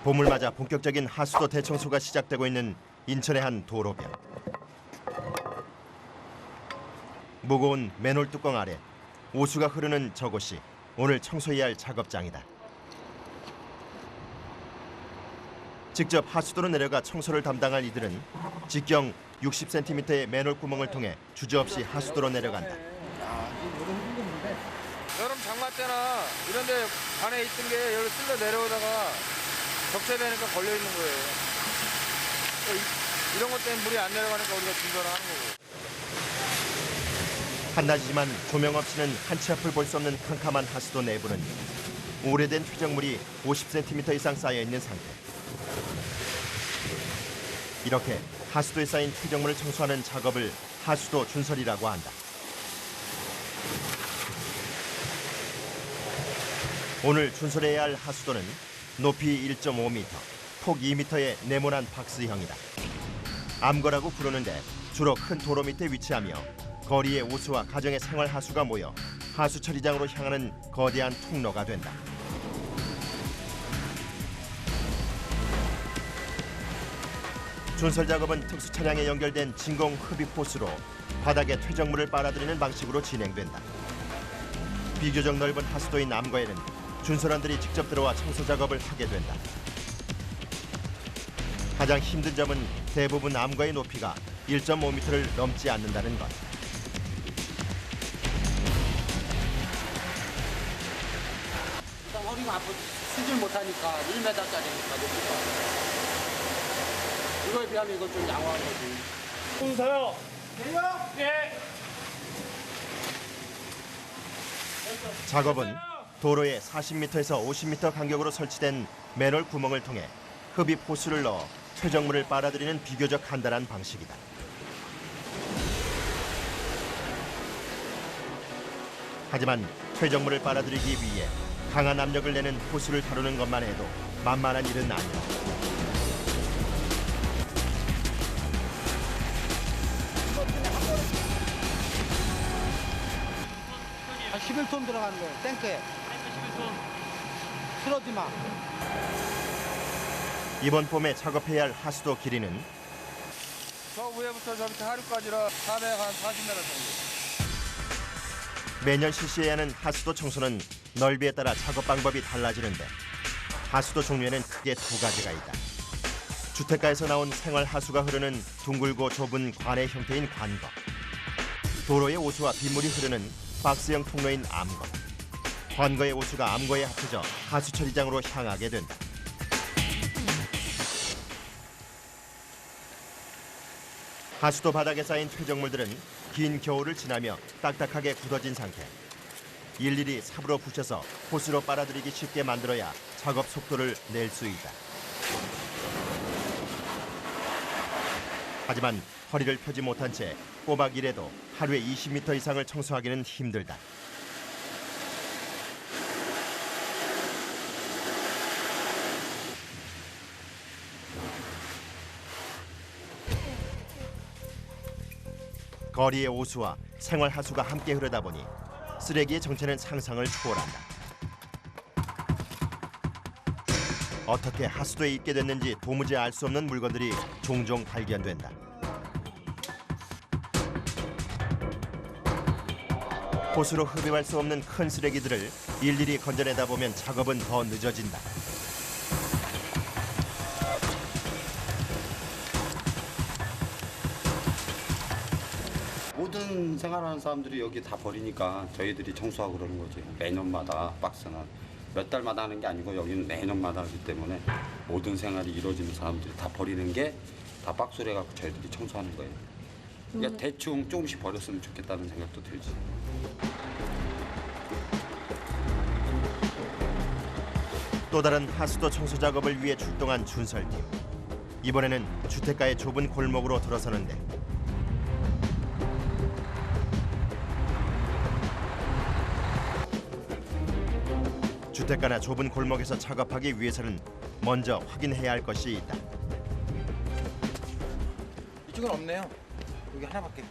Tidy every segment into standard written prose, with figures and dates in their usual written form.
봄을 맞아 본격적인 하수도 대청소가 시작되고 있는 인천의 한 도로변. 무거운 맨홀 뚜껑 아래 오수가 흐르는 저곳이 오늘 청소해야 할 작업장이다. 직접 하수도로 내려가 청소를 담당할 이들은 직경 60cm의 맨홀 구멍을 통해 주저없이 하수도로 내려간다. 여름 장마 때나 이런 데 안에 있던 게 여기 쓸려 내려오다가 적재되니까 걸려 있는 거예요. 이런 것 때문에 물이 안 내려가니까 우리가 중단을 하는 거고. 한낮이지만 조명 없이는 한치 앞을 볼 수 없는 캄캄한 하수도 내부는 오래된 퇴적물이 50cm 이상 쌓여 있는 상태. 이렇게 하수도에 쌓인 퇴적물을 청소하는 작업을 하수도 준설이라고 한다. 오늘 준설해야 할 하수도는 높이 1.5m, 폭 2m의 네모난 박스형이다. 암거라고 부르는데 주로 큰 도로 밑에 위치하며 거리의 오수와 가정의 생활 하수가 모여 하수 처리장으로 향하는 거대한 통로가 된다. 준설 작업은 특수 차량에 연결된 진공 흡입 호스로 바닥에 퇴적물을 빨아들이는 방식으로 진행된다. 비교적 넓은 하수도인 암거에는 준설원들이 직접 들어와 청소 작업을 하게 된다. 가장 힘든 점은 대부분 암거의 높이가 1.5m를 넘지 않는다는 것. 허리가 아프 쓰질 못하니까 1m짜리니까 높이가. 이거에 비하면 이건 좀 양호한 거지. 준서요. 예. 작업은 도로에 40m에서 50m 간격으로 설치된 맨홀 구멍을 통해 흡입 호스를 넣어 퇴적물을 빨아들이는 비교적 간단한 방식이다. 하지만 퇴적물을 빨아들이기 위해 강한 압력을 내는 호스를 다루는 것만 해도 만만한 일은 아니다. 한 11톤 들어가는 거예요, 탱크에. 틀어지 마. 이번 봄에 작업해야 할 하수도 길이는 저 위에부터 저 밑에 하류까지라 440m 정도. 매년 실시해야 하는 하수도 청소는 넓이에 따라 작업 방법이 달라지는데 하수도 종류에는 크게 두 가지가 있다. 주택가에서 나온 생활 하수가 흐르는 둥글고 좁은 관의 형태인 관거, 도로의 오수와 빗물이 흐르는 박스형 통로인 암거, 관거의 오수가 암거에 합쳐져 하수 처리장으로 향하게 된다. 하수도 바닥에 쌓인 퇴적물들은 긴 겨울을 지나며 딱딱하게 굳어진 상태. 일일이 삽으로 부셔서 호스로 빨아들이기 쉽게 만들어야 작업 속도를 낼 수 있다. 하지만 허리를 펴지 못한 채 꼬박 일해도 하루에 20m 이상을 청소하기는 힘들다. 거리의 오수와 생활 하수가 함께 흐르다 보니 쓰레기의 정체는 상상을 초월한다. 어떻게 하수도에 있게 됐는지 도무지 알 수 없는 물건들이 종종 발견된다. 호수로 흡입할 수 없는 큰 쓰레기들을 일일이 건져내다 보면 작업은 더 늦어진다. 모든 생활하는 사람들이 여기 다 버리니까 저희들이 청소하고 그러는 거지. 매년마다 박스는 몇 달마다 하는 게 아니고 여기는 매년마다 하기 때문에 모든 생활이 이루어지는 사람들이 다 버리는 게 다 박스로 해갖고 저희들이 청소하는 거예요. 그러니까 대충 조금씩 버렸으면 좋겠다는 생각도 들지. 또 다른 하수도 청소 작업을 위해 출동한 준설팀. 이번에는 주택가의 좁은 골목으로 들어서는데 주택가나 좁은 골목에서 작업하기 위해서는 먼저 확인해야 할 것이 있다. 이쪽은 없네요. 여기 하나밖에.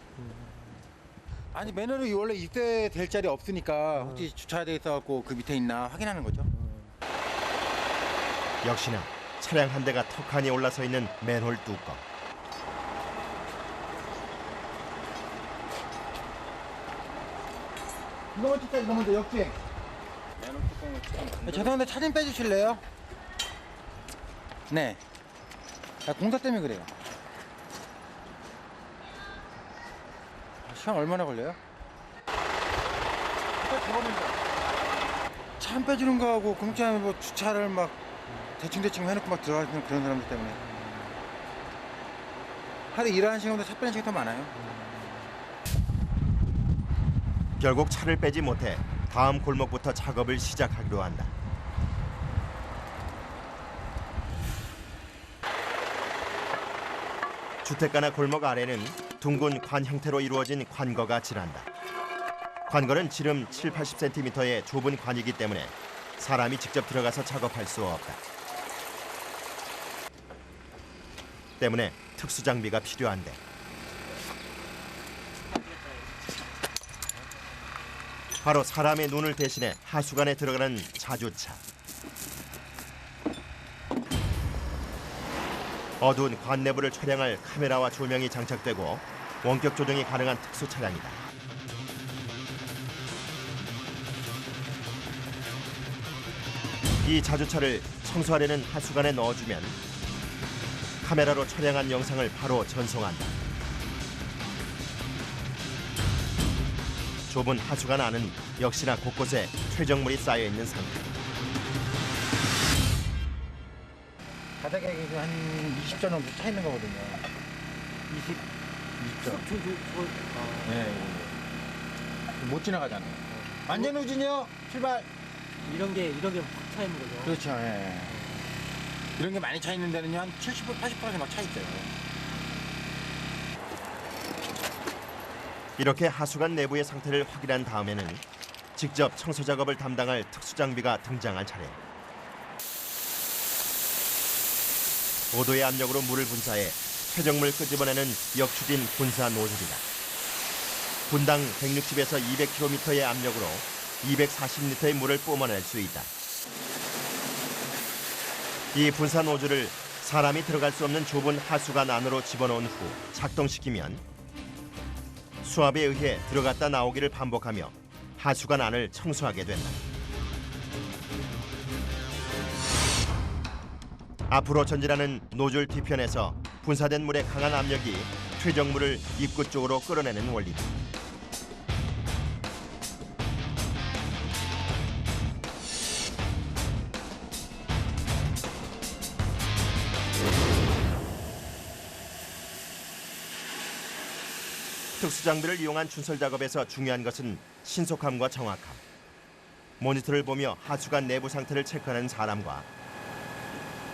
아니 매너는 원래 입대될 자리 없으니까 혹시 주차돼 있어갖고 그 밑에 있나 확인하는 거죠. 역시나 차량 한 대가 턱하니 올라서 있는 맨홀 뚜껑. 이거만 찍자, 이거 먼저 역주행. 죄송한데 차 좀 빼주실래요? 네. 공사 때문에 그래요. 시간 얼마나 걸려요? 차 안 빼주는 거하고 공짜에 뭐 주차를 막 대충 해놓고 막 들어가는 그런 사람들 때문에 하루 일하는 시간보다 차 빼는 시간이 더 많아요. 결국 차를 빼지 못해 다음 골목부터 작업을 시작하기로 한다. 주택가나 골목 아래는 둥근 관 형태로 이루어진 관거가 지난다. 관거는 지름 7, 80cm의 좁은 관이기 때문에 사람이 직접 들어가서 작업할 수 없다. 때문에 특수 장비가 필요한데 바로 사람의 눈을 대신해 하수관에 들어가는 자주차. 어두운 관 내부를 촬영할 카메라와 조명이 장착되고 원격 조정이 가능한 특수 차량이다. 이 자주차를 청소하려는 하수관에 넣어주면 카메라로 촬영한 영상을 바로 전송한다. 좁은 하수관 안은 역시나 곳곳에 퇴적물이 쌓여 있는 상태. 바닥에 한 20점 정도 차 있는 거거든요. 20점. 네. 못 지나가잖아요. 안전 우진이요. 출발. 이런 게 확 차 있는 거죠. 그렇죠. 예. 이런 게 많이 차 있는 데는요 한 70%, 80% 막 차 있어요. 이렇게 하수관 내부의 상태를 확인한 다음에는 직접 청소 작업을 담당할 특수 장비가 등장할 차례. 5도의 압력으로 물을 분사해 퇴적물 끄집어내는 역추진 분사 노즐이다. 분당 160에서 200km의 압력으로 240리터의 물을 뿜어낼 수 있다. 이 분사 노즐을 사람이 들어갈 수 없는 좁은 하수관 안으로 집어넣은 후 작동시키면 수압에 의해 들어갔다 나오기를 반복하며 하수관 안을 청소하게 된다. 앞으로 전진하는 노즐 뒤편에서 분사된 물의 강한 압력이 퇴적물을 입구 쪽으로 끌어내는 원리다. 특수 장비를 이용한 준설 작업에서 중요한 것은 신속함과 정확함. 모니터를 보며 하수관 내부 상태를 체크하는 사람과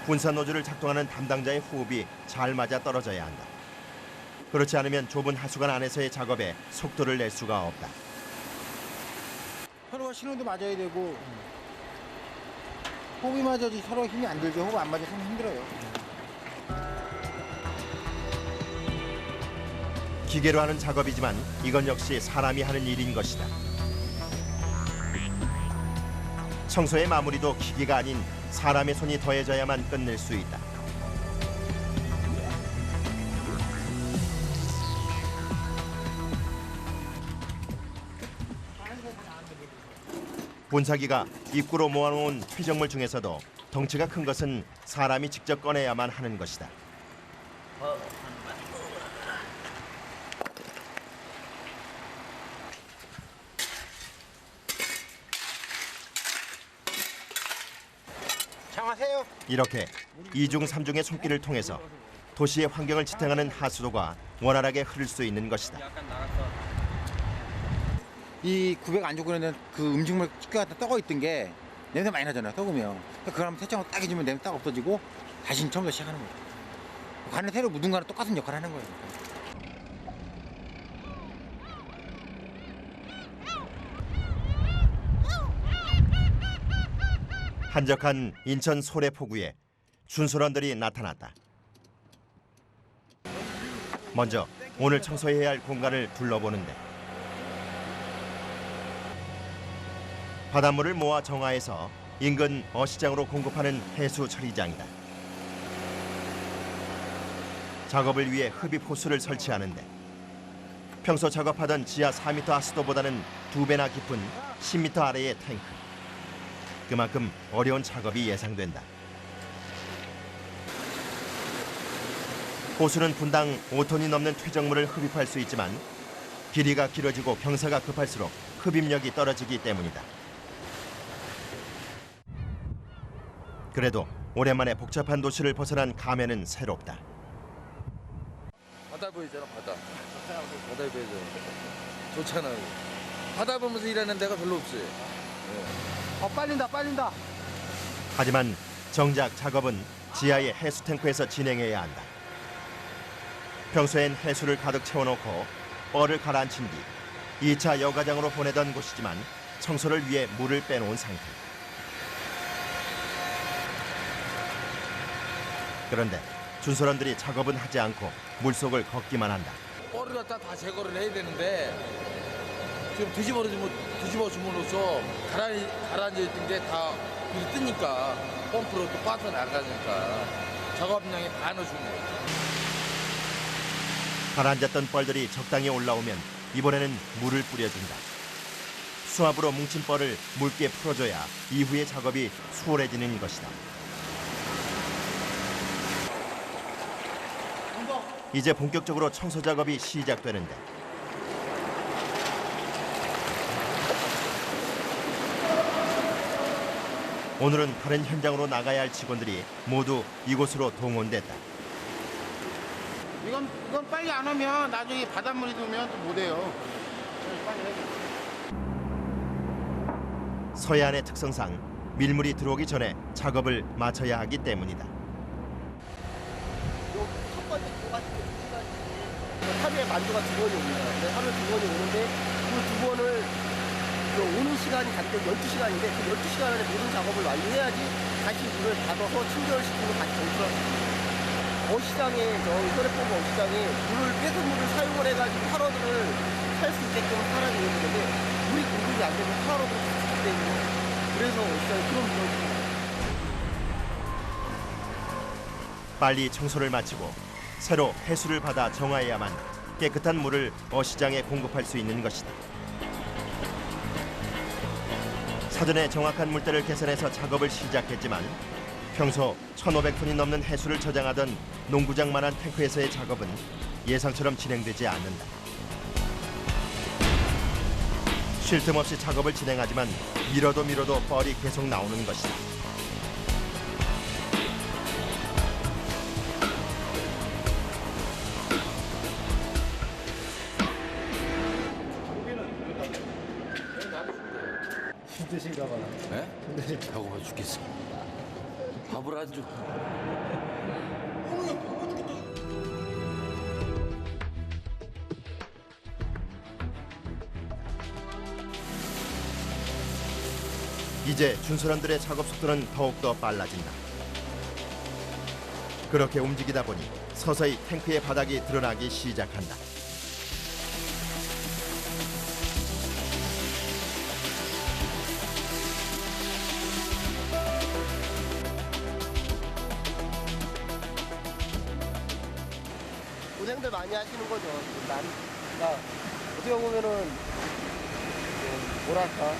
분사 노즐을 작동하는 담당자의 호흡이 잘 맞아 떨어져야 한다. 그렇지 않으면 좁은 하수관 안에서의 작업에 속도를 낼 수가 없다. 서로가 신호도 맞아야 되고 호흡이 맞아야지 서로 힘이 안 들죠. 호흡 안 맞아서 힘들어요. 기계로 하는 작업이지만 이건 역시 사람이 하는 일인 것이다. 청소의 마무리도 기계가 아닌 사람의 손이 더해져야만 끝낼 수 있다. 분사기가 입구로 모아놓은 퇴적물 중에서도 덩치가 큰 것은 사람이 직접 꺼내야만 하는 것이다. 장하세요. 이렇게 이중 삼중의 손길을 통해서 도시의 환경을 지탱하는 하수도가 원활하게 흐를 수 있는 것이다. 이 900 안쪽으로는 그 음식물 찌꺼기가 떡어 있던 게 냄새 많이 나잖아요. 떡으면. 그걸 한번 세척을 딱 해주면 냄새 딱 없어지고 다시 처음부터 시작하는 거예요. 관을 새로 묻은 거랑 똑같은 역할을 하는 거예요. 한적한 인천 소래포구에 준솔원들이 나타났다. 먼저 오늘 청소해야 할 공간을 둘러보는데 바닷물을 모아 정화해서 인근 어시장으로 공급하는 해수 처리장이다. 작업을 위해 흡입 호스를 설치하는데 평소 작업하던 지하 4m 하수도보다는 2배나 깊은 10m 아래의 탱크. 그만큼 어려운 작업이 예상된다. 호수는 분당 5톤이 넘는 퇴적물을 흡입할 수 있지만 길이가 길어지고 경사가 급할수록 흡입력이 떨어지기 때문이다. 그래도 오랜만에 복잡한 도시를 벗어난 감회는 새롭다. 바다 보이잖아, 바다. 바다 보이죠. 좋잖아요. 바다 보면서 일하는 데가 별로 없지. 빨린다. 하지만 정작 작업은 지하의 해수 탱크에서 진행해야 한다. 평소엔 해수를 가득 채워놓고 뻘을 가라앉힌 뒤 2차 여가장으로 보내던 곳이지만 청소를 위해 물을 빼놓은 상태. 그런데 준설원들이 작업은 하지 않고 물속을 걷기만 한다. 뻘을 갖다 다 제거를 해야 되는데 지금 뒤집어 줌으로써 가라앉아 있던 게 다 물이 뜨니까 펌프로 또 빠져나가니까 작업량이 반을 준 거예요. 가라앉았던 뻘들이 적당히 올라오면 이번에는 물을 뿌려준다. 수압으로 뭉친 뻘을 묽게 풀어줘야 이후의 작업이 수월해지는 것이다. 이제 본격적으로 청소 작업이 시작되는데 오늘은 다른 현장으로 나가야 할 직원들이 모두 이곳으로 동원됐다. 이건 빨리 안 하면 나중에 바닷물이 들면 또 못해요. 빨리 해. 서해안의 특성상 밀물이 들어오기 전에 작업을 마쳐야 하기 때문이다. 첫 번째 하루에 만두가 2번이 옵니다. 근데 하루에 2번이 오는데 그 2번을 오는 시간이 간격 12시간인데 그 12시간 안에 모든 작업을 완료해야지 다시 물을 닫아서 충전시키고 다시 정수할 수 있습니다. 어시장에 인터넷보고 어시장에 폐수물을 사용을 해가지고 활어들을 살 수 있게끔 하라는 얘기인데 물이 공급이 안 되면 활어들을 죽기 때문에 그래서 어시장에 그런 물건이 빨리 청소를 마치고 새로 해수를 받아 정화해야만 깨끗한 물을 어시장에 공급할 수 있는 것이다. 사전에 정확한 물때를 계산해서 작업을 시작했지만 평소 1,500톤이 넘는 해수를 저장하던 농구장만한 탱크에서의 작업은 예상처럼 진행되지 않는다. 쉴 틈 없이 작업을 진행하지만 밀어도 뻘이 계속 나오는 것이다. 힘드신가 봐. 네? 배고파 죽겠어. 밥을 안 줘. 이제 준설원들의 작업 속도는 더욱더 빨라진다. 그렇게 움직이다 보니 서서히 탱크의 바닥이 드러나기 시작한다. 고생들 많이 하시는 거죠. 그러니까 어떻게 보면은 뭐랄까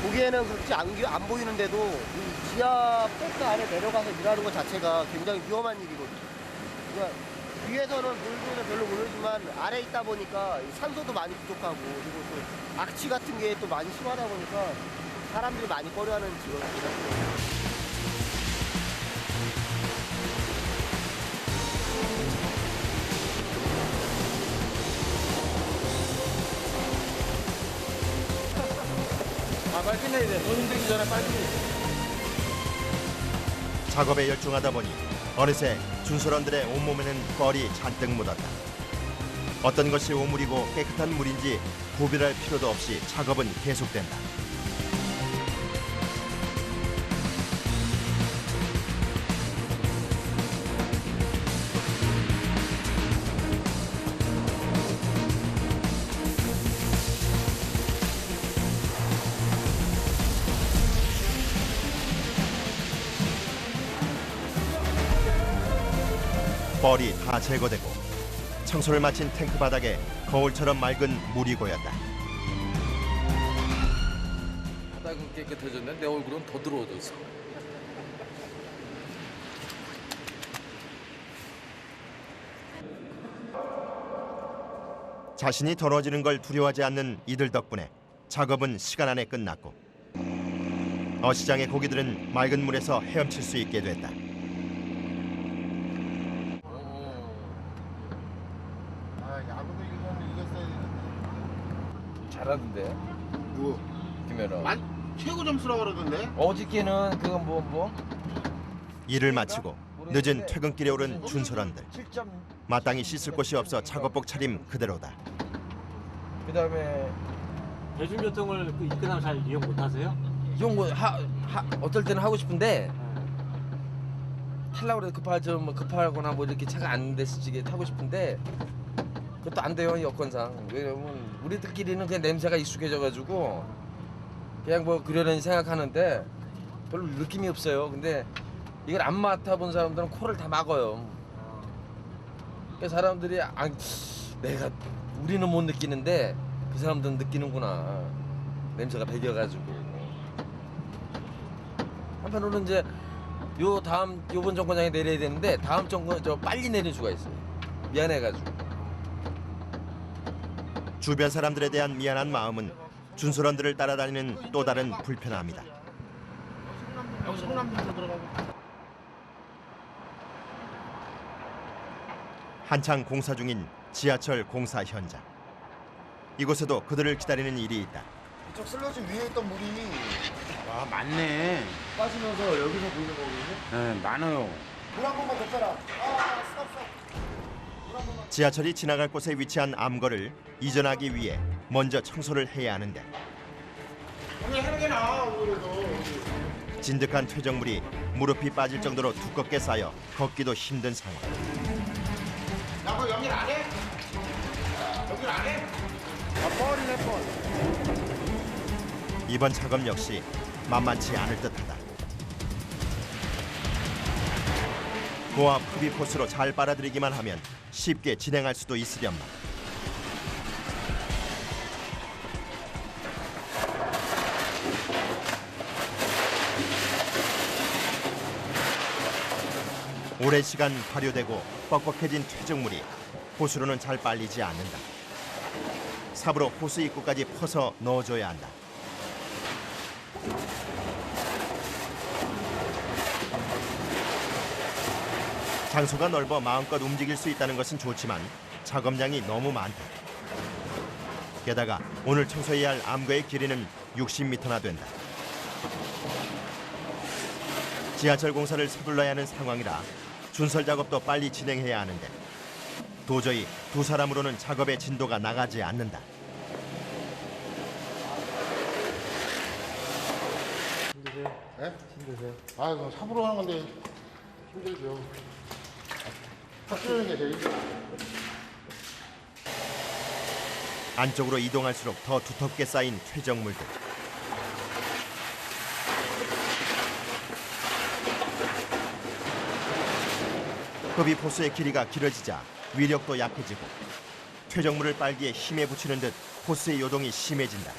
보기에는 그렇게 안 보이는데도 이 지하 탱크 안에 내려가서 일하는 것 자체가 굉장히 위험한 일이거든요. 그러니까 위에서는 물은 별로 모르지만 아래 있다 보니까 산소도 많이 부족하고 그리고 또 악취 같은 게 또 많이 심하다 보니까 사람들이 많이 꺼려하는 직업입니다. 빨리 끝내야 돼. 돈 힘들기 전에 빨리. 작업에 열중하다 보니 어느새 준설원들의 온몸에는 뻘이 잔뜩 묻었다. 어떤 것이 오물이고 깨끗한 물인지 구별할 필요도 없이 작업은 계속된다. 뻘이 다 제거되고 청소를 마친 탱크 바닥에 거울처럼 맑은 물이 고였다. 바닥은 깨끗해졌는데 내 얼굴은 더 더러워졌어. 자신이 더러워지는 걸 두려워하지 않는 이들 덕분에 작업은 시간 안에 끝났고 어시장의 고기들은 맑은 물에서 헤엄칠 수 있게 됐다. 잘하던데. 누구? 김연아. 최고 점수라고 그러던데? 어저께는 그건 뭐? 일을 마치고 늦은 퇴근길에 오른 준설원들. 7점. 마땅히 씻을 곳이 없어 작업복 차림 그대로다. 그다음에 대중교통을 이끌면 잘 이용 못하세요? 이런 거 어떨 때는 하고 싶은데 하려고 그래도 급하거나 뭐 이렇게 차가 안 됐을 타고 싶은데 그것도 안 돼요 여건상. 왜냐면 우리들끼리는 그냥 냄새가 익숙해져가지고 그냥 뭐 그러려니 생각하는데 별로 느낌이 없어요. 근데 이걸 안 맡아본 사람들은 코를 다 막어요. 그러니까 사람들이 우리는 못 느끼는데 그 사람들은 느끼는구나. 냄새가 배겨가지고. 한편으로는 이제 요번 정거장에 내려야 되는데 다음 정거 빨리 내릴 수가 있어요. 미안해가지고. 주변 사람들에 대한 미안한 마음은 준설원들을 따라다니는 또 다른 불편함이다. 여기 성남동으로 들어가고. 한창 공사 중인 지하철 공사 현장. 이곳에도 그들을 기다리는 일이 있다. 이쪽 슬러지 위에 있던 물이 와 많네. 빠지면서 여기서 보이는 거거든요. 네 많아요. 물 한 번만 더 써라. 스톱. 지하철이 지나갈 곳에 위치한 암거를 이전하기 위해 먼저 청소를 해야 하는데 오늘 하는 게 나아 그래도. 진득한 퇴적물이 무릎이 빠질 정도로 두껍게 쌓여 걷기도 힘든 상황. 야 그거 연결 안 해? 연결 안 해? 뻘이네 뻘. 이번 작업 역시 만만치 않을 듯하다. 고압 흡입 호스로 잘 빨아들이기만 하면 쉽게 진행할 수도 있으련만. 오랜 시간 발효되고 뻑뻑해진 퇴적물이 호스로는 잘 빨리지 않는다. 삽으로 호스 입구까지 퍼서 넣어줘야 한다. 장소가 넓어 마음껏 움직일 수 있다는 것은 좋지만 작업량이 너무 많다. 게다가 오늘 청소해야 할 암거의 길이는 60m나 된다. 지하철 공사를 서둘러야 하는 상황이라 준설 작업도 빨리 진행해야 하는데 도저히 두 사람으로는 작업의 진도가 나가지 않는다. 네? 힘드세요? 아 이거 삽으로 하는 건데 힘들죠. 삽질하는 게 제일 힘들어. 안쪽으로 이동할수록 더 두텁게 쌓인 퇴적물들. 흡입 호스의 길이가 길어지자 위력도 약해지고 퇴적물을 빨기에 힘에 붙이는 듯 호스의 요동이 심해진다.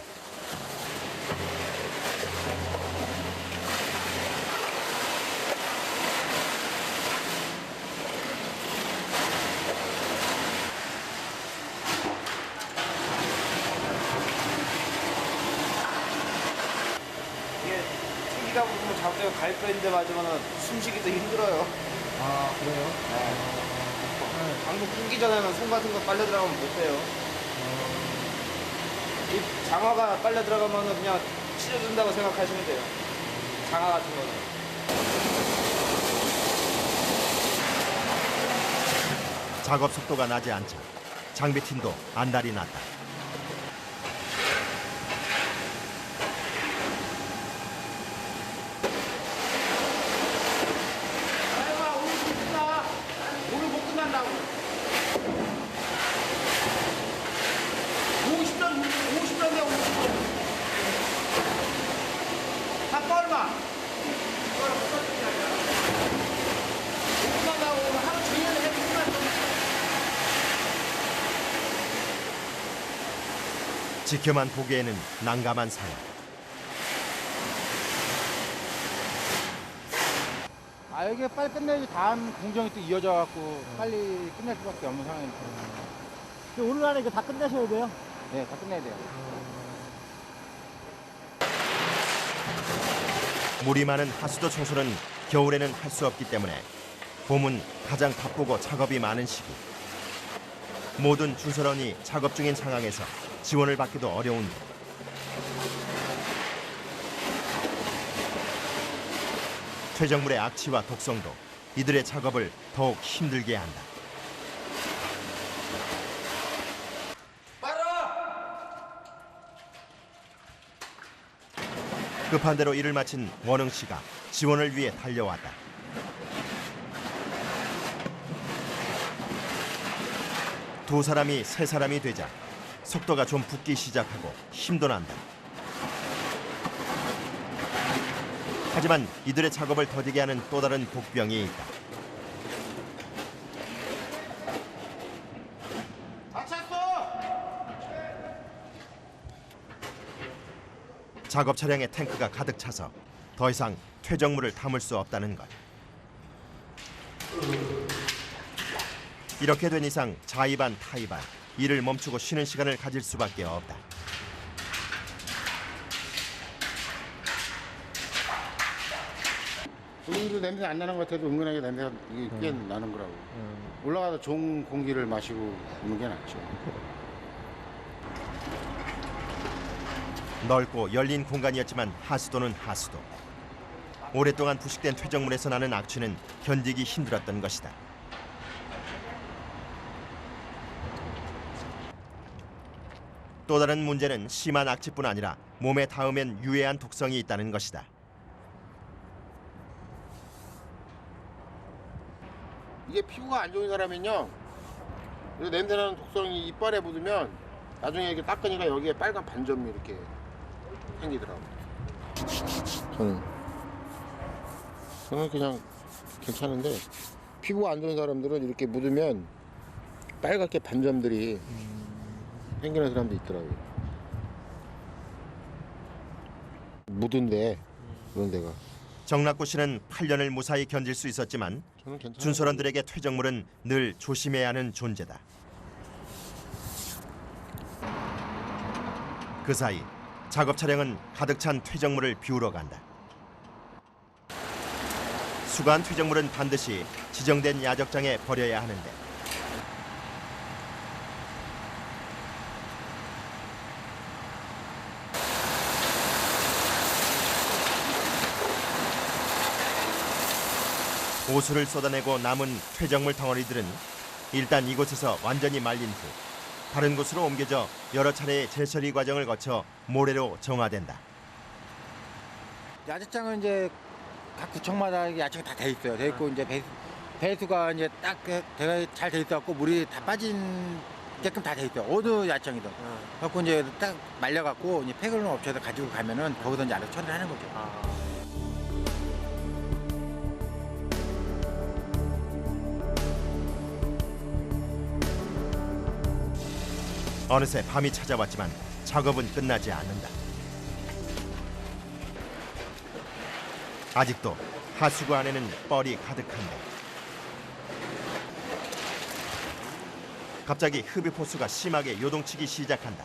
이게 튕기다 보면 자꾸 갈뼈인데 맞으면 숨쉬기도 힘들어요. 아 그래요? 방금 끊기 전에는 손 같은 거 빨려 들어가면 못 빼요. 이 장화가 빨려 들어가면 그냥 찢어진다고 생각하시면 돼요. 장화 같은 거는. 작업 속도가 나지 않자 장비팀도 안달이 났다. 오늘 못 끝난다고. 50년대 50년. 다 얼마? 못 끝난다고 오늘 하루 종일 해. 지켜만 보기에는 난감한 상황. 여기 빨리 끝내야지 다음 공정이 또 이어져 갖고 빨리 끝낼 수밖에 없는 상황이니까. 오늘 안에 이거 다 끝내셔야 돼요? 네, 다 끝내야 돼요. 물이 많은 하수도 청소는 겨울에는 할 수 없기 때문에 봄은 가장 바쁘고 작업이 많은 시기. 모든 준설원이 작업 중인 상황에서 지원을 받기도 어려운 일. 퇴적물의 악취와 독성도 이들의 작업을 더욱 힘들게 한다. 급한 대로 일을 마친 원흥 씨가 지원을 위해 달려왔다. 두 사람이 세 사람이 되자 속도가 좀 붙기 시작하고 힘도 난다. 하지만 이들의 작업을 더디게 하는 또 다른 복병이 있다. 작업 차량에 탱크가 가득 차서 더 이상 퇴적물을 담을 수 없다는 것. 이렇게 된 이상 자의반 타의반 일을 멈추고 쉬는 시간을 가질 수밖에 없다. 본인도 냄새 안 나는 것 같아도 은근하게 냄새가 꽤 나는 거라고. 올라가서 좋은 공기를 마시고 오는 게 낫죠. 넓고 열린 공간이었지만 하수도는 하수도. 오랫동안 부식된 퇴적물에서 나는 악취는 견디기 힘들었던 것이다. 또 다른 문제는 심한 악취뿐 아니라 몸에 닿으면 유해한 독성이 있다는 것이다. 이게 피부가 안 좋은 사람은요, 이 냄새나는 독성이 이빨에 묻으면 나중에 이렇게 닦으니까 여기에 빨간 반점이 이렇게 생기더라고요. 저는 그냥 괜찮은데 피부가 안 좋은 사람들은 이렇게 묻으면 빨갛게 반점들이 생기는 사람도 있더라고요. 묻은데 그런 데가. 정락구 씨는 8년을 무사히 견딜 수 있었지만 저는 괜찮아요. 준설원들에게 퇴적물은 늘 조심해야 하는 존재다. 그 사이 작업 차량은 가득 찬 퇴적물을 비우러 간다. 수거한 퇴적물은 반드시 지정된 야적장에 버려야 하는데 호수를 쏟아내고 남은 퇴적물 덩어리들은 일단 이곳에서 완전히 말린 후 다른 곳으로 옮겨져 여러 차례의 재처리 과정을 거쳐 모래로 정화된다. 야자장은 이제 각 구청마다 야채가 다 돼 있어요. 돼 있고 이제 배수가 이제 딱 잘 돼 있어갖고 물이 다 빠진게끔 다 돼 있어요. 어느 야채이든. 그래갖고 이제 딱 말려갖고 이제 폐기물 업체에서 가지고 가면은 거기서 이제 알아서 처리를 하는 거죠. 어느새 밤이 찾아왔지만 작업은 끝나지 않는다. 아직도 하수구 안에는 뻘이 가득한데 갑자기 흡입 호수가 심하게 요동치기 시작한다.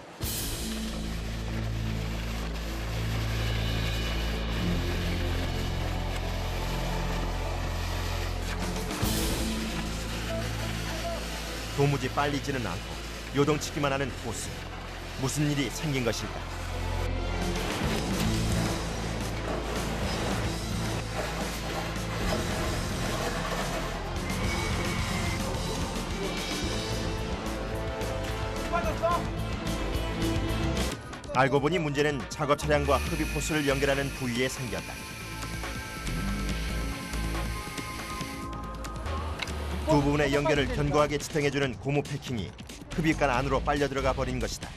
도무지 빨리지는 않고 요동치기만 하는 호수. 무슨 일이 생긴 것일까? 알고 보니 문제는 작업 차량과 흡입 호스를 연결하는 부위에 생겼다. 두 부분의 연결을 견고하게 지탱해주는 고무 패킹이 흡입관 안으로 빨려 들어가 버린 것이다.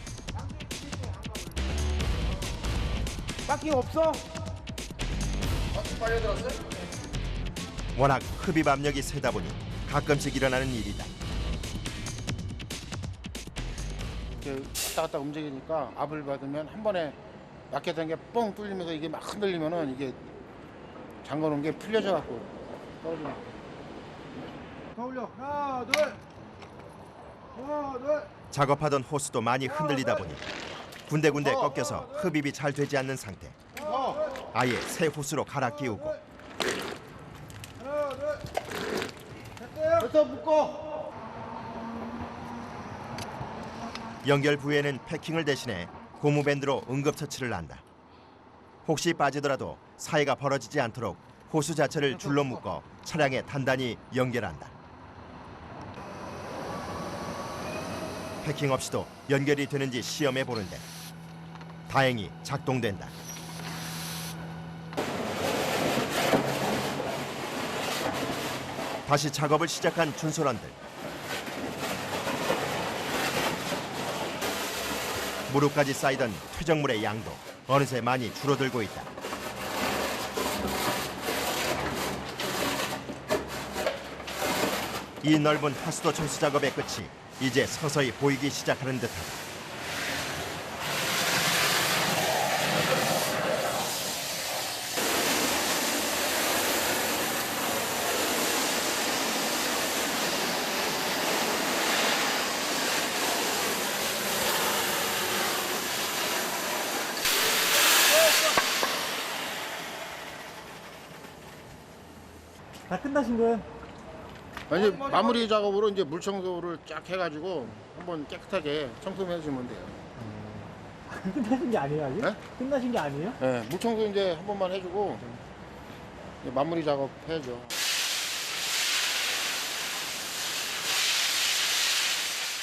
빡기 없어? 빨려 들었어요? 워낙 흡입 압력이 세다 보니 가끔씩 일어나는 일이다. 이렇게 왔다 갔다 움직이니까 압을 받으면 한 번에 약해 된 게 뻥 뚫리면서 이게 막 흔들리면은 이게 잠궈놓은 게 풀려져 갖고 떨어지는 거예요. 더 올려. 하나, 둘. 하나, 둘. 작업하던 호스도 많이 흔들리다 보니 군데군데 꺾여서 흡입이 잘 되지 않는 상태. 아예 새 호스로 갈아 끼우고 하나, 둘. 됐어, 묶어. 연결 부위에는 패킹을 대신해 고무밴드로 응급처치를 한다. 혹시 빠지더라도 사이가 벌어지지 않도록 호스 자체를 줄로 묶어 차량에 단단히 연결한다. 패킹 없이도 연결이 되는지 시험해 보는데 다행히 작동된다. 다시 작업을 시작한 준솔원들. 무릎까지 쌓이던 퇴적물의 양도 어느새 많이 줄어들고 있다. 이 넓은 하수도 청소 작업의 끝이 이제 서서히 보이기 시작하는 듯하다. 다 끝나신 거예요? 이제 마무리 작업으로 이제 물 청소를 쫙 해가지고 한번 깨끗하게 청소해 주면 돼요. 끝나신 게 아니에요 아직? 네? 끝나신 게 아니에요? 네, 물 청소 이제 한 번만 해주고 이제 마무리 작업 해야죠.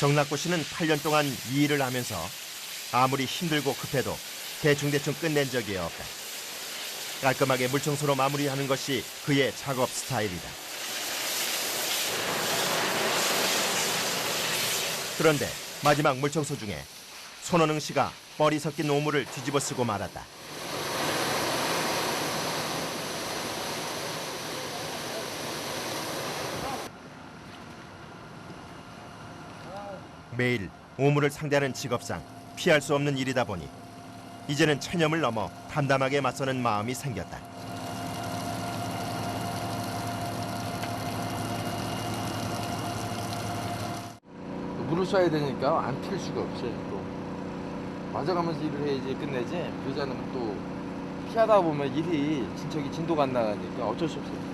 정낙구 씨는 8년 동안 이 일을 하면서 아무리 힘들고 급해도 대충대충 끝낸 적이 없다. 깔끔하게 물청소로 마무리하는 것이 그의 작업 스타일이다. 그런데 마지막 물청소 중에 손원흥 씨가 뻘이 섞인 오물을 뒤집어 쓰고 말았다. 매일 오물을 상대하는 직업상 피할 수 없는 일이다 보니 이제는 체념을 넘어 담담하게 맞서는 마음이 생겼다. 물을 쏴야 되니까 안 필 수가 없어요. 또 맞아가면서 일을 해야지 끝내지. 그러지 않으면 또 피하다 보면 일이 진도가 안 나가니까 어쩔 수 없어요.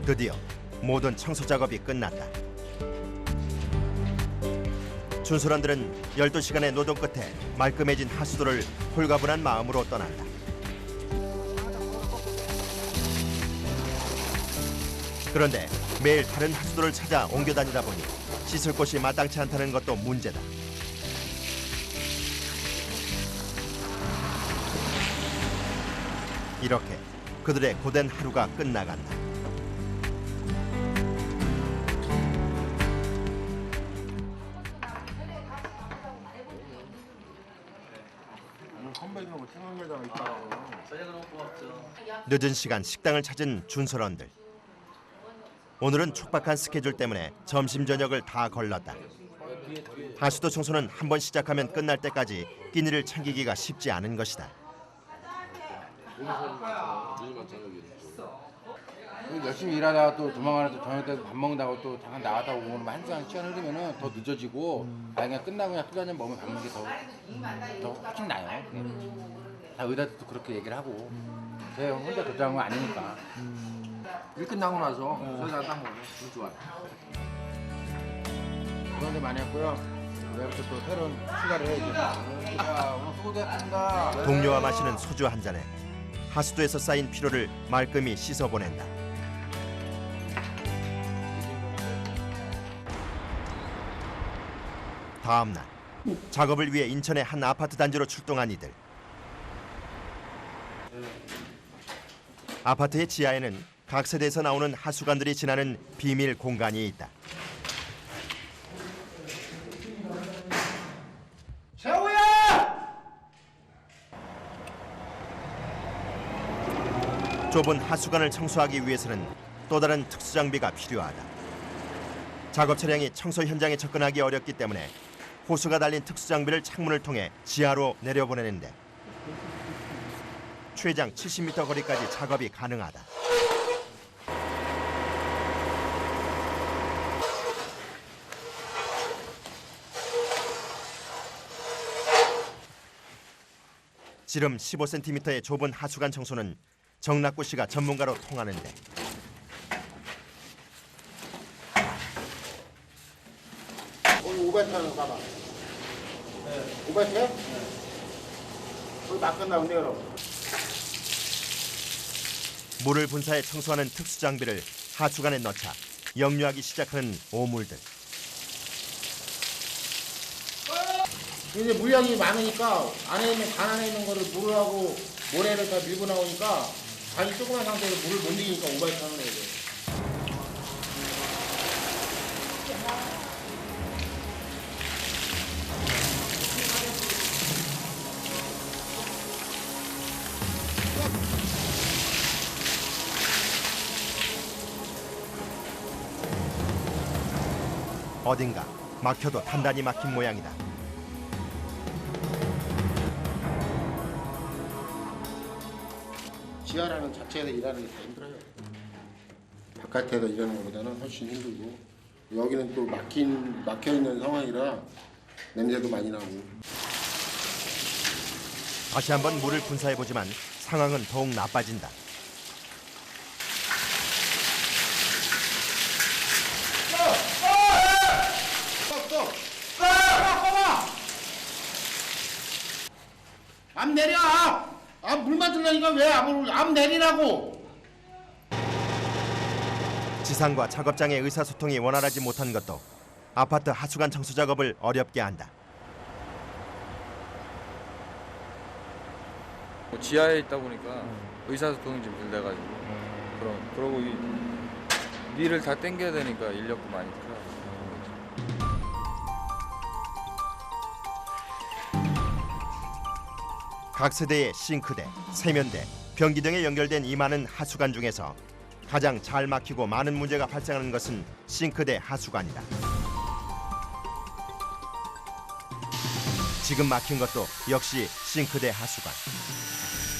드디어 모든 청소 작업이 끝났다. 준솔원들은 12시간의 노동 끝에 말끔해진 하수도를 홀가분한 마음으로 떠난다. 그런데 매일 다른 하수도를 찾아 옮겨 다니다 보니 씻을 곳이 마땅치 않다는 것도 문제다. 이렇게 그들의 고된 하루가 끝나간다. 선배님하고 생각내다가 있다고. 늦은 시간 식당을 찾은 준솔원들. 오늘은 촉박한 스케줄 때문에 점심 저녁을 다 걸렀다. 하수도 청소는 한 번 시작하면 끝날 때까지 끼니를 챙기기가 쉽지 않은 것이다. 열심히 일하다가 또 조만간에 또 저녁 때 밥 먹는다고 또 잠깐 나갔다 오면 한 시간 흐르면은 더 늦어지고 그냥 끝나고 그냥 소주 한잔 먹으면 밥 먹는 게 더 훨씬 나요. 다 의사들도 그렇게 얘기를 하고 제가 혼자 결정한 건 아니니까. 일 끝나고 나서 소주 한잔 먹으면 좋아. 그런 데 많이 했고요. 내일부터 또 새로운 추가를 해야죠. 자, 오늘 수고했습니다. 동료와 마시는 소주 한 잔에 하수도에서 쌓인 피로를 말끔히 씻어보낸다. 다음 날 작업을 위해 인천의 한 아파트 단지로 출동한 이들. 아파트의 지하에는 각 세대에서 나오는 하수관들이 지나는 비밀 공간이 있다. 좁은 하수관을 청소하기 위해서는 또 다른 특수 장비가 필요하다. 작업 차량이 청소 현장에 접근하기 어렵기 때문에 호수가 달린 특수 장비를 창문을 통해 지하로 내려보내는데 최장 70m 거리까지 작업이 가능하다. 지름 15cm의 좁은 하수관 청소는 정낙구 씨가 전문가로 통하는데 오바이트하는 거 봐봐. 오바이트야? 거기 막혔나 본데 그럼. 물을 분사해 청소하는 특수 장비를 하수관에 넣자 역류하기 시작하는 오물들. 이제 물량이 많으니까 안에 있는 간 안에 있는 거를 물하고 모래를 다 밀고 나오니까 간이 조그만 상태에서 물을 못 이기니까 오바이트 하는 거예요. 어딘가 막혀도 단단히 막힌 모양이다. 지하라는 자체에서 일하는 게 더 힘들어요. 바깥에서 일하는 것보다는 훨씬 힘들고 여기는 또 막혀 있는 상황이라 냄새도 많이 나고. 다시 한번 물을 분사해보지만 상황은 더욱 나빠진다. 암 내려! 물만 들라니까 왜 암 내리라고! 지상과 작업장의 의사소통이 원활하지 못한 것도 아파트 하수관 청소 작업을 어렵게 한다. 지하에 있다 보니까 의사소통이 좀 덜돼가지고 그러고 이 위를 다 당겨야 되니까 인력도 많이 들어요. 각 세대의 싱크대, 세면대, 변기 등에 연결된 이 많은 하수관 중에서 가장 잘 막히고 많은 문제가 발생하는 것은 싱크대 하수관이다. 지금 막힌 것도 역시 싱크대 하수관.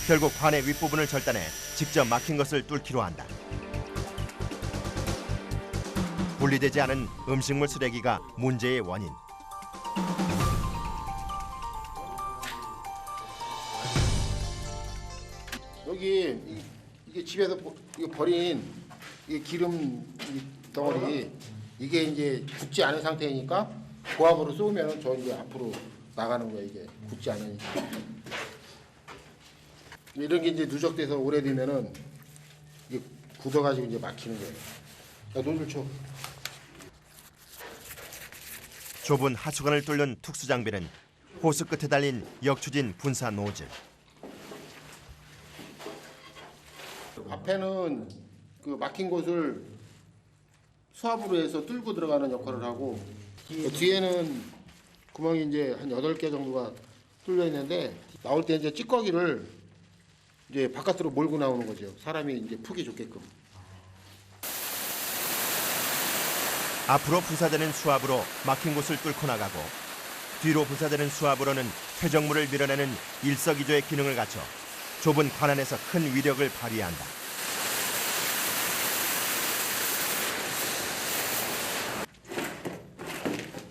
결국 관의 윗부분을 절단해 직접 막힌 것을 뚫기로 한다. 분리되지 않은 음식물 쓰레기가 문제의 원인. 여기 이게 집에서 이거 버린 이 기름 덩어리 이게 이제 굳지 않은 상태이니까 고압으로 쏘면 저 이제 앞으로 나가는 거야. 이게 굳지 않으니까. 이런 게 이제 누적돼서 오래되면은 이게 굳어가지고 이제 막히는 거예요. 야, 노즐 쳐. 좁은 하수관을 뚫는 특수 장비는 호수 끝에 달린 역추진 분사 노즐. 앞에는 그 막힌 곳을 수압으로 해서 뚫고 들어가는 역할을 하고 뒤에는 구멍이 이제 한 8개 정도가 뚫려 있는데 나올 때 이제 찌꺼기를 이제 바깥으로 몰고 나오는 거죠. 사람이 이제 푸기 좋게끔. 앞으로 분사되는 수압으로 막힌 곳을 뚫고 나가고 뒤로 분사되는 수압으로는 퇴적물을 밀어내는 일석이조의 기능을 갖춰 좁은 관 안에서 큰 위력을 발휘한다.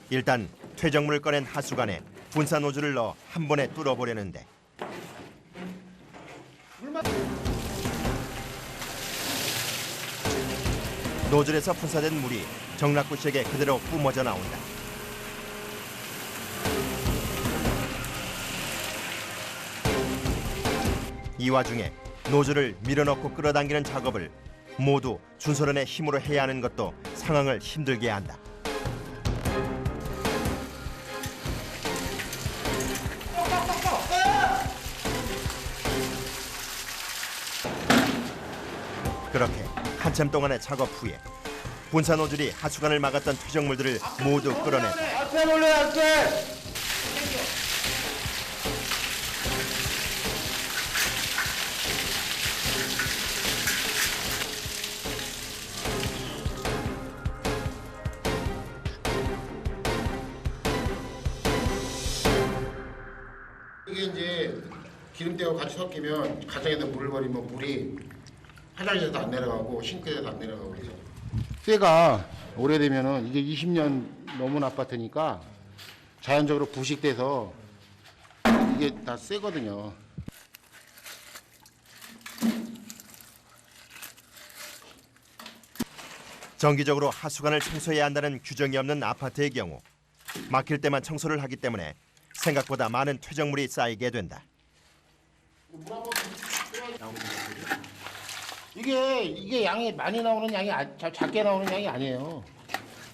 일단 퇴적물을 꺼낸 하수관에 분사 노즐을 넣어 한 번에 뚫어보려는데 노즐에서 분사된 물이 정낙구 씨에게 그대로 뿜어져 나온다. 이 와중에 노즐을 밀어넣고 끌어당기는 작업을 모두 준소련의 힘으로 해야 하는 것도 상황을 힘들게 한다. 그렇게 한참 동안의 작업 후에 분사 노즐이 하수관을 막았던 퇴적물들을 모두 끌어냈다. 앞에 몰래 앞에. 같이 섞이면 가정에다 물을 버리면 물이 화장실에도 안 내려가고 싱크대도 안 내려가고 그래서 쇠가 오래되면은 이게 20년 넘은 아파트니까 자연적으로 부식돼서 이게 다 쇠거든요. 정기적으로 하수관을 청소해야 한다는 규정이 없는 아파트의 경우 막힐 때만 청소를 하기 때문에 생각보다 많은 퇴적물이 쌓이게 된다. 이게 양이 많이 나오는 양이 작게 나오는 양이 아니에요.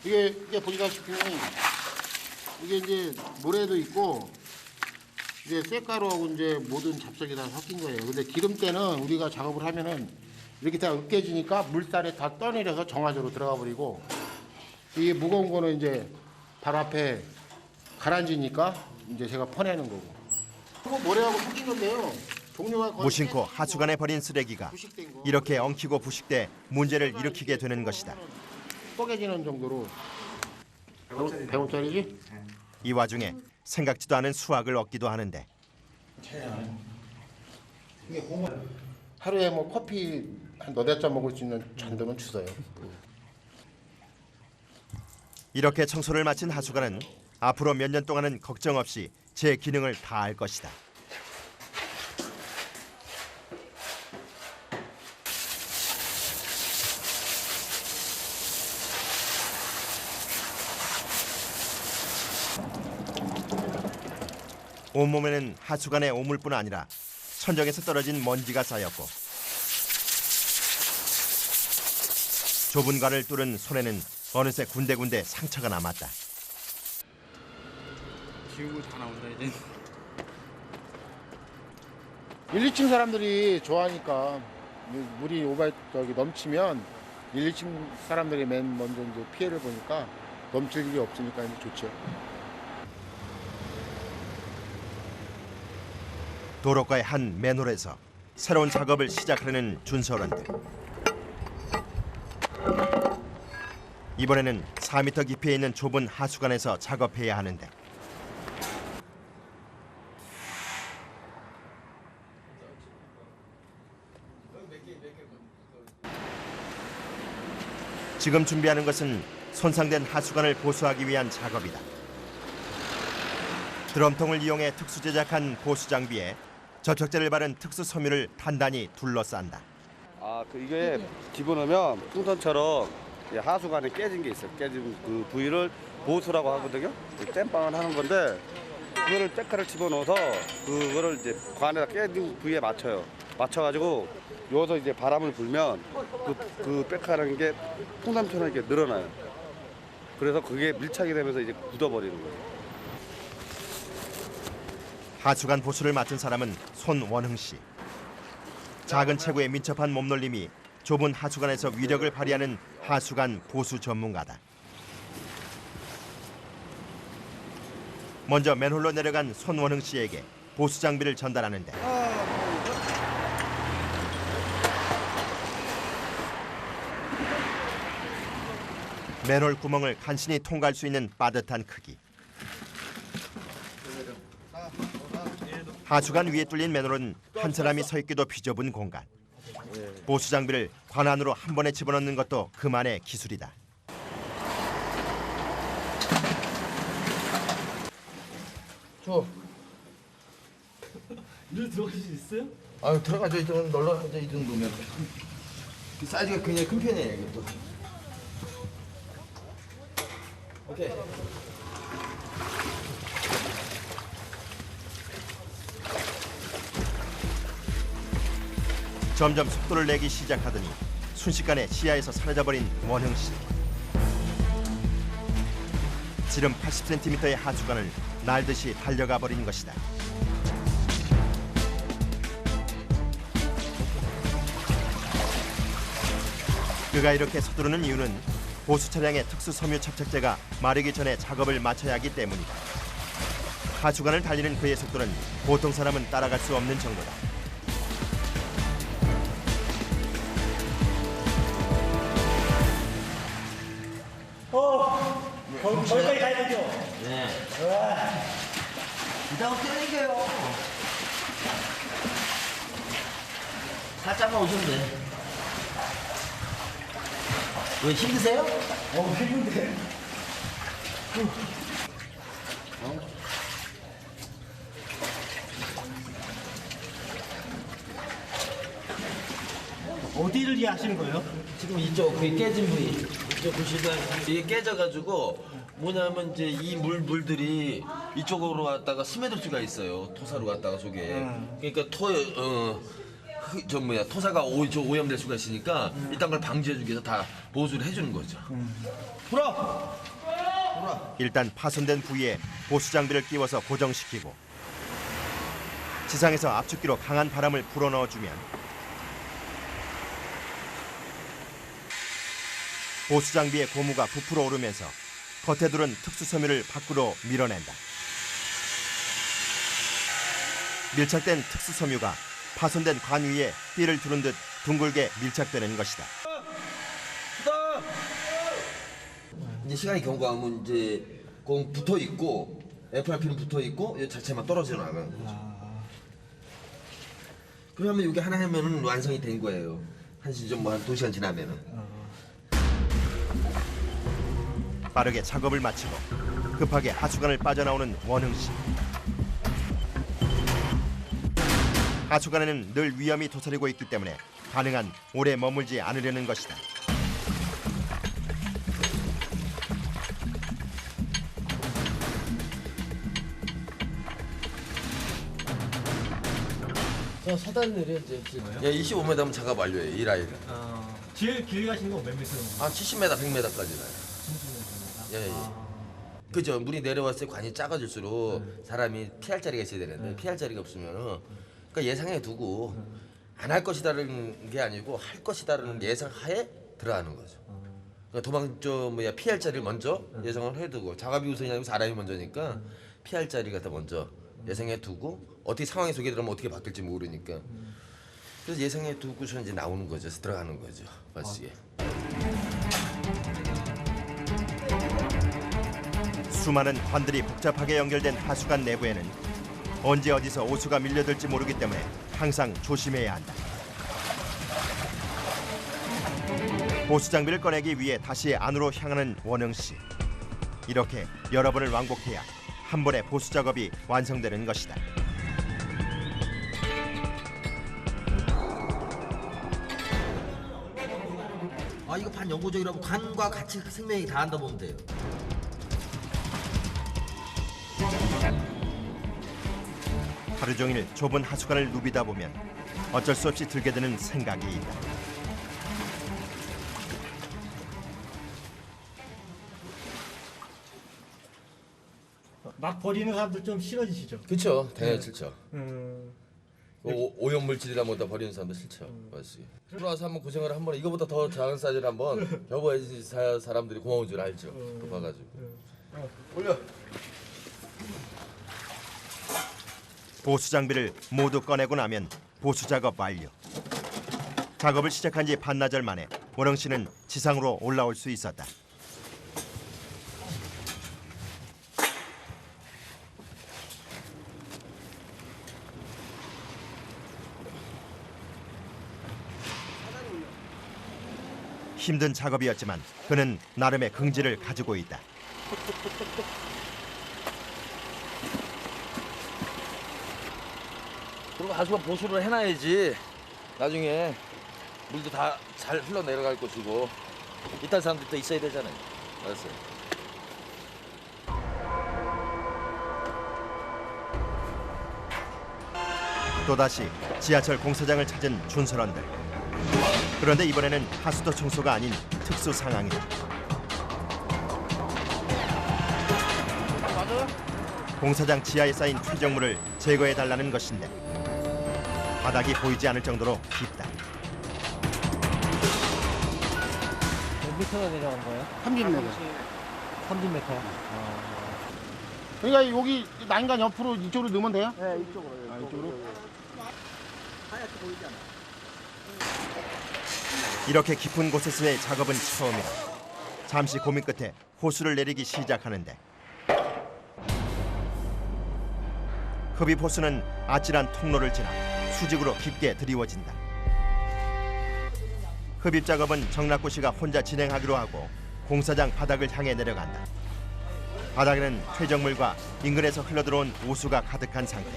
이게 보시다시피 이게 이제 모래도 있고 이제 쇳가루하고 이제 모든 잡석이 다 섞인 거예요. 근데 기름때는 우리가 작업을 하면은 이렇게 다 으깨지니까 물살에 다 떠내려서 정화조로 들어가 버리고 이게 무거운 거는 이제 바로 앞에 가라앉으니까 이제 제가 퍼내는 거고. 그거 모래하고 섞인 건데요. 종류가 거의 무심코 하수관에 버린 쓰레기가 이렇게 엉키고 부식돼 문제를 일으키게 되는 것이다. 뻐개지는 정도로 100원짜리지? 이 와중에 생각지도 않은 수확을 얻기도 하는데 하루에 뭐 커피 한 너댓 잔 먹을 수 있는 잔돈은 주어요. 이렇게 청소를 마친 하수관은 앞으로 몇 년 동안은 걱정 없이 제 기능을 다할 것이다. 온몸에는 하수관의 오물뿐 아니라 천정에서 떨어진 먼지가 쌓였고 좁은 관을 뚫은 손에는 어느새 군데군데 상처가 남았다. 기우고 다 나온다 이제. 1, 2층 사람들이 좋아하니까 물이 넘치면 1, 2층 사람들이 맨 먼저 이제 피해를 보니까 넘칠 일이 없으니까 이제 좋죠. 도로가의 한 맨홀에서 새로운 작업을 시작하려는 준서원들. 이번에는 4m 깊이에 있는 좁은 하수관에서 작업해야 하는데 지금 준비하는 것은 손상된 하수관을 보수하기 위한 작업이다. 드럼통을 이용해 특수 제작한 보수 장비에 접착제를 바른 특수 섬유를 단단히 둘러싼다. 이게 집어넣으면 풍선처럼 하수관에 깨진 게 있어요. 깨진 그 부위를 보수라고 하거든요. 땜빵을 하는 건데 그거를 떼카를 집어넣어서 그거를 이제 관에다 깨진 부위에 맞춰가지고 여기서 이제 바람을 불면 그 빽하는 게 풍선처럼 이렇게 늘어나요. 그래서 그게 밀착이 되면서 이제 굳어버리는 거예요. 하수관 보수를 맡은 사람은 손원흥 씨. 작은 체구에 민첩한 몸놀림이 좁은 하수관에서 위력을 발휘하는 하수관 보수 전문가다. 먼저 맨홀로 내려간 손원흥 씨에게 보수 장비를 전달하는데 맨홀 구멍을 간신히 통과할 수 있는 빠듯한 크기. 하수관 위에 뚫린 맨홀은 한 사람이 서 있기도 비좁은 공간. 보수 장비를 관 안으로 한 번에 집어넣는 것도 그만의 기술이다. 늘 들어갈 수 있어요? 들어가죠. 이 정도 놀러가죠. 이 정도면. 사이즈가 굉장히 큰 편이에요. 이것도. 오케이. 점점 속도를 내기 시작하더니 순식간에 시야에서 사라져버린 원흥 씨. 지름 80cm의 하수관을 날듯이 달려가 버린 것이다. 그가 이렇게 서두르는 이유는 보수 차량의 특수 섬유 접착제가 마르기 전에 작업을 마쳐야 하기 때문이다. 하수관을 달리는 그의 속도는 보통 사람은 따라갈 수 없는 정도다. 거기까지 가야 되죠? 이따가 뛰어댕겨요. 살짝만 오시면 돼. 왜 힘드세요? 힘든데. 어디를 이해하시는 거예요? 지금 이쪽 그 깨진 부위. 이쪽 보시다시피 이게 깨져가지고 뭐냐면 이제 이 물들이 이쪽으로 왔다가 스며들 수가 있어요. 토사로 갔다가 속에. 그러니까 토사가 오염될 수가 있으니까 일단 그걸 방지해주기 위해서 다 보수를 해주는 거죠. 일단 파손된 부위에 보수 장비를 끼워서 고정시키고 지상에서 압축기로 강한 바람을 불어넣어주면 보수 장비의 고무가 부풀어 오르면서 겉에 두른 특수 섬유를 밖으로 밀어낸다. 밀착된 특수 섬유가 파손된 관 위에 띠를 두른 듯 둥글게 밀착되는 것이다. 이제 시간이 경과하면 이제 공 붙어 있고 FRP는 붙어 있고 이 자체만 떨어져 나가는 거죠. 그러면 이게 하나 하면은 완성이 된 거예요. 한 시점 한 2시간 지나면은. 빠르게 작업을 마치고 급하게 하수관을 빠져나오는 원흥 씨. 하수관에는 늘 위험이 도사리고 있기 때문에 가능한 오래 머물지 않으려는 것이다. 자, 사단 내려 이제. 야, 25m면 작업 완료예요. 이 라인은. 제일 길게 가시는 건 몇 미터? 한 70m, 100m까지 나요. 예. 그죠. 물이 내려왔을 때 관이 작아질수록 사람이 피할 자리가 있어야 되는데 피할 자리가 없으면은 그러니까 예상해 두고 안 할 것이다라는 게 아니고 할 것이다라는 예상하에 들어가는 거죠. 그러니까 피할 자리를 먼저 예상을 해두고 작업이 우선이 아니고 사람이 먼저니까 피할 자리가 더 먼저 예상해 두고 어떻게 상황이 속에 들어가면 어떻게 바뀔지 모르니까 그래서 예상해 두고서 이제 나오는 거죠. 들어가는 거죠. 버스에. 수많은 관들이 복잡하게 연결된 하수관 내부에는 언제 어디서 오수가 밀려들지 모르기 때문에 항상 조심해야 한다. 보수 장비를 꺼내기 위해 다시 안으로 향하는 원흥 씨. 이렇게 여러 번을 왕복해야 한 번에 보수 작업이 완성되는 것이다. 아, 이거 반영구적이라고 관과 같이 생명이 다 한다 보면 돼요. 하루 종일 좁은 하수관을 누비다 보면 어쩔 수 없이 들게 되는 생각이 있다. 막 버리는 사람들 좀 싫어지시죠? 그렇죠. 당연히 싫죠. 오염 물질이라 뭐다 버리는 사람도 싫죠. 맞지. 들어와서 한번 고생을 한번 이거보다 더 작은 사이즈를 한번 접어야지 사람들이 고마운 줄 알죠. 그 봐가지고. 올려. 보수 장비를 모두 꺼내고 나면 보수 작업 완료. 작업을 시작한 지 반나절 만에 원흥 씨는 지상으로 올라올 수 있었다. 힘든 작업이었지만 그는 나름의 긍지를 가지고 있다. 그리고 하수관 보수를 해놔야지 나중에 물도 다 잘 흘러내려갈 것이고 이딴 사람들도 있어야 되잖아요. 알았어요. 또다시 지하철 공사장을 찾은 준설원들. 그런데 이번에는 하수도 청소가 아닌 특수 상황이다. 공사장 지하에 쌓인 퇴적물을 제거해달라는 것인데 바닥이 보이지 않을 정도로 깊다. 몇 미터가 내려간 거예요? 30m. 30m. 그러니까 여기 난간 옆으로 이쪽으로 넣으면 돼요? 네, 이쪽으로. 이쪽으로? 하얗게 보이잖아. 이렇게 깊은 곳에서의 작업은 처음이다. 잠시 고민 끝에 호수를 내리기 시작하는데 흡입 호수는 아찔한 통로를 지나 수직으로 깊게 드리워진다. 흡입 작업은 정낙구 씨가 혼자 진행하기로 하고 공사장 바닥을 향해 내려간다. 바닥에는 퇴적물과 인근에서 흘러들어온 오수가 가득한 상태.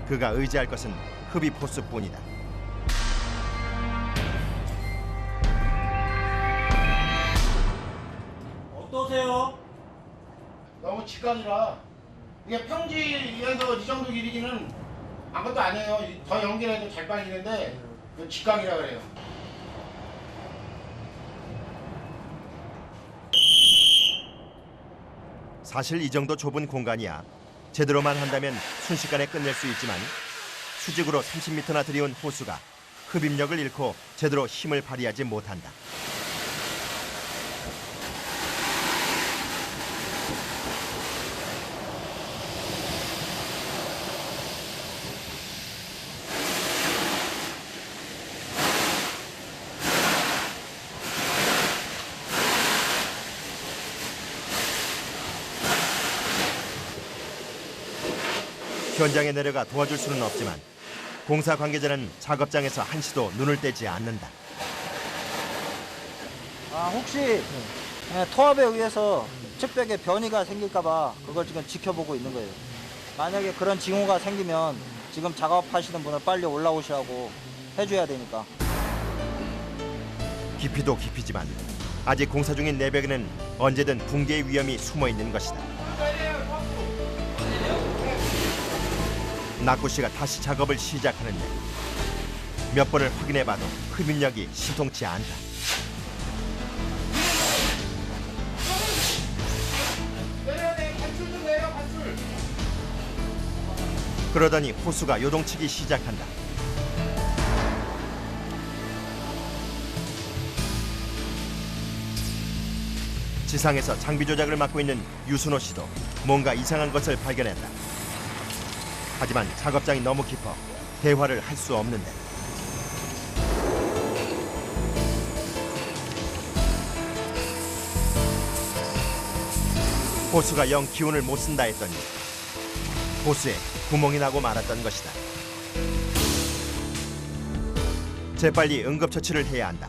그가 의지할 것은 흡입 호수뿐이다. 어떠세요? 너무 직관이라 이게 평지에서 이 정도 길이기는 아무것도 아니에요. 더 연기해도 잘 빠지는데 직각이라 그래요. 사실 이 정도 좁은 공간이야 제대로만 한다면 순식간에 끝낼 수 있지만 수직으로 30m나 들이온 호수가 흡입력을 잃고 제대로 힘을 발휘하지 못한다. 현장에 내려가 도와줄 수는 없지만 공사 관계자는 작업장에서 한시도 눈을 떼지 않는다. 혹시 토합에 의해서 측벽에 변이가 생길까봐 그걸 지금 지켜보고 있는 거예요. 만약에 그런 징후가 생기면 지금 작업하시는 분을 빨리 올라오시라고 해줘야 되니까. 깊이도 깊이지만 아직 공사 중인 내벽에는 언제든 붕괴의 위험이 숨어 있는 것이다. 낙구 씨가 다시 작업을 시작하는데 몇 번을 확인해봐도 흡입력이 신통치 않다. 그러더니 호수가 요동치기 시작한다. 지상에서 장비 조작을 맡고 있는 유순호 씨도 뭔가 이상한 것을 발견했다. 하지만 작업장이 너무 깊어 대화를 할 수 없는데. 호수가 영 기운을 못 쓴다 했더니 호수에 구멍이 나고 말았던 것이다. 재빨리 응급처치를 해야 한다.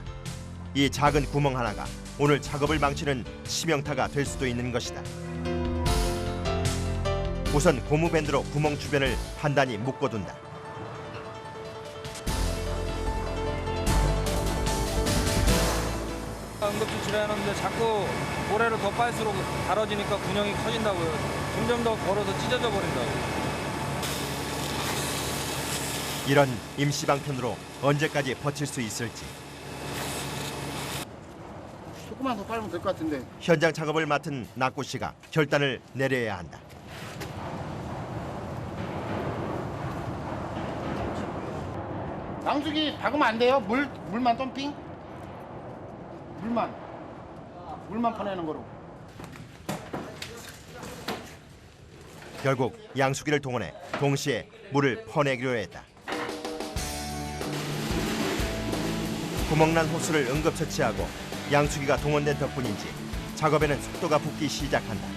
이 작은 구멍 하나가 오늘 작업을 망치는 치명타가 될 수도 있는 것이다. 우선 고무밴드로 구멍 주변을 단단히 묶어둔다. 응급조치를 해놨는데 자꾸 모래를 더 빨수록 갈아지니까 군형이 커진다고요. 점점 더 걸어서 찢어져 버린다고. 이런 임시방편으로 언제까지 버틸 수 있을지. 조금만 더 빨면 될 것 같은데. 현장 작업을 맡은 낙구 씨가 결단을 내려야 한다. 양수기 박으면 안 돼요? 물만 덤핑? 물만 퍼내는 거로. 결국 양수기를 동원해 동시에 물을 퍼내기로 했다. 구멍난 호수를 응급처치하고 양수기가 동원된 덕분인지 작업에는 속도가 붙기 시작한다.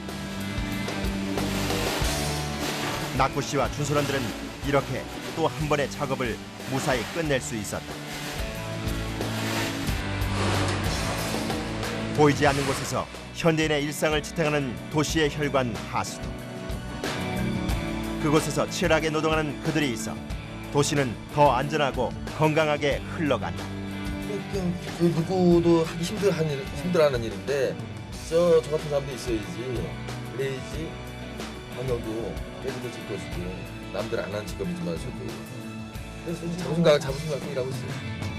낙구 씨와 준선원들은 이렇게 또 한 번의 작업을 무사히 끝낼 수 있었다. 보이지 않는 곳에서 현대인의 일상을 지탱하는 도시의 혈관 하수도. 그곳에서 치열하게 노동하는 그들이 있어 도시는 더 안전하고 건강하게 흘러간다. 그 누구도 하기 힘들어하는 일인데 저 같은 사람도 있어야지. 그래야지 방역도 깨끗해질 것이고 남들 안 하는 직업이지만 저도 그래서 자부심 갖고 일하고 있어요.